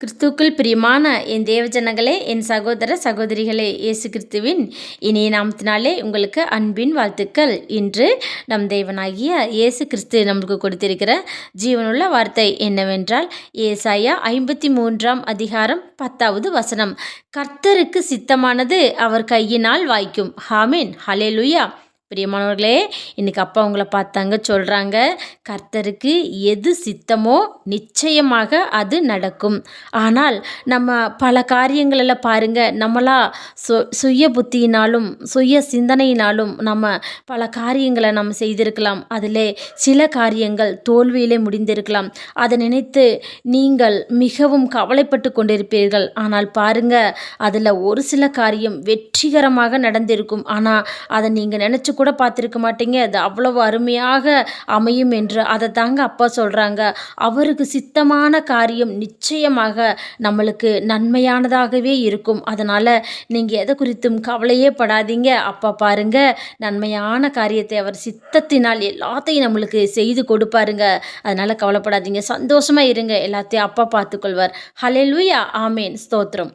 கிறிஸ்துவுக்குள் பிரியமான என் தேவஜனங்களே, என் சகோதர சகோதரிகளே, இயேசு கிறிஸ்துவின் இனிய நாமத்தினாலே உங்களுக்கு அன்பின் வாழ்த்துக்கள். இன்று நம் தேவனாகிய இயேசு கிறிஸ்து நமக்கு கொடுத்திருக்கிற ஜீவனுள்ள வார்த்தை என்னவென்றால், ஏசாயா 53ஆம் அதிகாரம் 10வது வசனம். கர்த்தருக்கு சித்தமானது அவர் கையினால் வாய்க்கும். ஆமென், ஹல்லேலூயா. பிரியமானவர்களே, இன்றைக்கி அப்பா உங்களை பார்த்தாங்க சொல்கிறாங்க, கர்த்தருக்கு எது சித்தமோ நிச்சயமாக அது நடக்கும். ஆனால் நம்ம பல காரியங்களில் பாருங்கள், நம்மளா சுய புத்தியினாலும் சுய சிந்தனையினாலும் நம்ம பல காரியங்களை நம்ம செய்திருக்கலாம். அதில் சில காரியங்கள் தோல்வியிலே முடிந்திருக்கலாம். அதை நினைத்து நீங்கள் மிகவும் கவலைப்பட்டு கொண்டிருப்பீர்கள். ஆனால் பாருங்கள், அதில் ஒரு சில காரியம் வெற்றிகரமாக நடந்திருக்கும். ஆனால் அதை நீங்கள் நினச்சி கூட பார்த்துருக்க மாட்டீங்க. அது அவ்வளவு அருமையாக அமையும் என்று. அதை தாங்க அப்பா சொல்கிறாங்க. அவருக்கு சித்தமான காரியம் நிச்சயமாக நம்மளுக்கு நன்மையானதாகவே இருக்கும். அதனால் நீங்கள் எதை குறித்தும் கவலையே படாதீங்க. அப்பா பாருங்க, நன்மையான காரியத்தை அவர் சித்தத்தினால் எல்லாத்தையும் நம்மளுக்கு செய்து கொடுப்பாருங்க. அதனால் கவலைப்படாதீங்க, சந்தோஷமாக இருங்க. எல்லாத்தையும் அப்பா பார்த்துக்கொள்வார். ஹல்லேலூயா, ஆமேன், ஸ்தோத்திரம்.